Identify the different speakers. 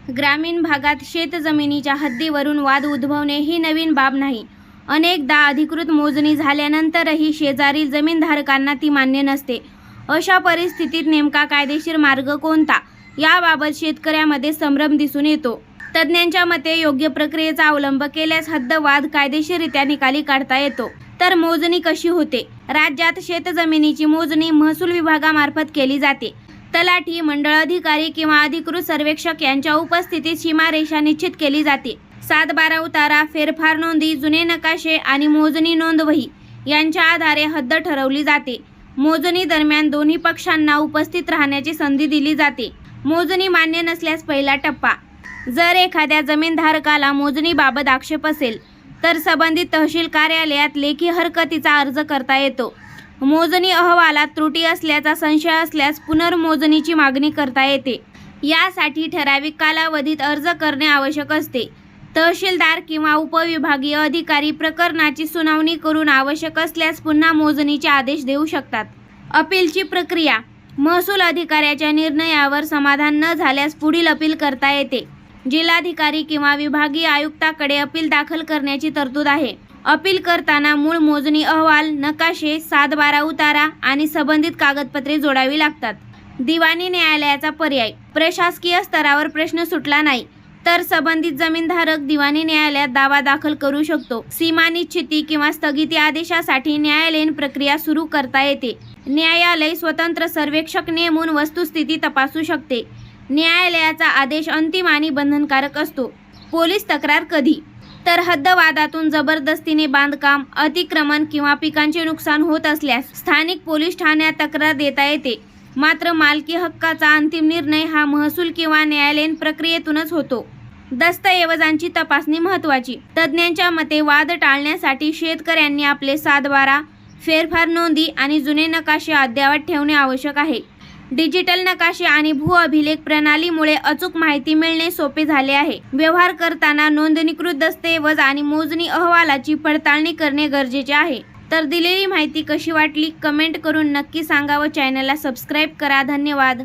Speaker 1: ग्रामीण भागात शेतजमिनीच्या हद्दीवरून वाद उद्भवणे ही नवीन बाब नाही. अनेकदा अधिकृत मोजणी झाल्यानंतरही शेजारील जमीनधारकांना ती मान्य नसते. अशा परिस्थितीत नेमका कायदेशीर मार्ग कोणता याबाबत शेतकऱ्यामध्ये संभ्रम दिसून येतो. तज्ज्ञांच्या मते योग्य प्रक्रियेचा अवलंब केल्यास हद्दवाद कायदेशीररित्या निकाली काढता येतो. तर मोजणी कशी होते? राज्यात शेतजमिनीची मोजणी महसूल विभागामार्फत केली जाते. तलाठी, मंडळ अधिकारी किंवा अधिकृत सर्वेक्षक यांच्या उपस्थितीत सीमारेषा निश्चित केली जाते. 7/12 उतारा, फेरफार नोंदी, जुने नकाशे आणि मोजणी नोंदवही यांच्या आधारे हद्द ठरवली जाते. मोजणी दरम्यान दोन्ही पक्षांना उपस्थित राहण्याची संधी दिली जाते. मोजणी मान्य नसल्यास पहिला टप्पा. जर एखाद्या जमीनधारकाला मोजणीबाबत आक्षेप असेल तर संबंधित तहसील कार्यालयात लेखी हरकतीचा अर्ज करता येतो. मोजणी अहवालात त्रुटी असल्याचा संशय असल्यास पुनर्मोजणीची मागणी करता येते. यासाठी ठराविक कालावधीत अर्ज करणे आवश्यक असते. तहसीलदार किंवा उपविभागीय अधिकारी प्रकरणाची सुनावणी करून आवश्यक असल्यास पुन्हा मोजणीचे आदेश देऊ शकतात. अपीलची प्रक्रिया. महसूल अधिकाऱ्याच्या निर्णयावर समाधान न झाल्यास पुढील अपील करता येते. जिल्हाधिकारी किंवा विभागीय आयुक्ताकडे अपील दाखल करण्याची तरतूद आहे. अपील करताना मूळ मोजणी अहवाल, नकाशे, 7/12 उतारा आणि संबंधित कागदपत्रे जोडावी लागतात. दिवाणी न्यायालयाचा पर्याय. प्रशासकीय स्तरावर प्रश्न सुटला नाही तर संबंधित जमीनधारक दिवाणी न्यायालयात दावा दाखल करू शकतो. सीमा निश्चिती किंवा स्थगिती आदेशासाठी न्यायालयीन प्रक्रिया सुरू करता येते. न्यायालय स्वतंत्र सर्वेक्षक नेमून वस्तुस्थिती तपासू शकते. न्यायालयाचा आदेश अंतिम आणि बंधनकारक असतो. पोलीस तक्रार कधी? तर हद्दवादातून जबरदस्तीने बांधकाम, अतिक्रमण किंवा पिकांचे नुकसान होत असल्यास स्थानिक पोलीस ठाण्यात तक्रार देता येते. मात्र मालकी हक्काचा अंतिम निर्णय हा महसूल किंवा न्यायालयीन प्रक्रियेतूनच होतो. दस्तऐवजांची तपासणी महत्त्वाची. तज्ज्ञांच्या मते वाद टाळण्यासाठी शेतकऱ्यांनी आपले 7/12, फेरफार नोंदी आणि जुने नकाशे अद्ययावत ठेवणे आवश्यक आहे. डिजिटल नकाशे आणि भू अभिलेख प्रणालीमुळे अचूक माहिती मिळणे सोपे झाले आहे. व्यवहार करताना नोंदणीकृत दस्तऐवज आणि मोजणी अहवालाची पडताळणी करणे गरजेचे आहे. तर दिलेली माहिती कशी वाटली कमेंट करून नक्की सांगा व चॅनलला सबस्क्राईब करा. धन्यवाद.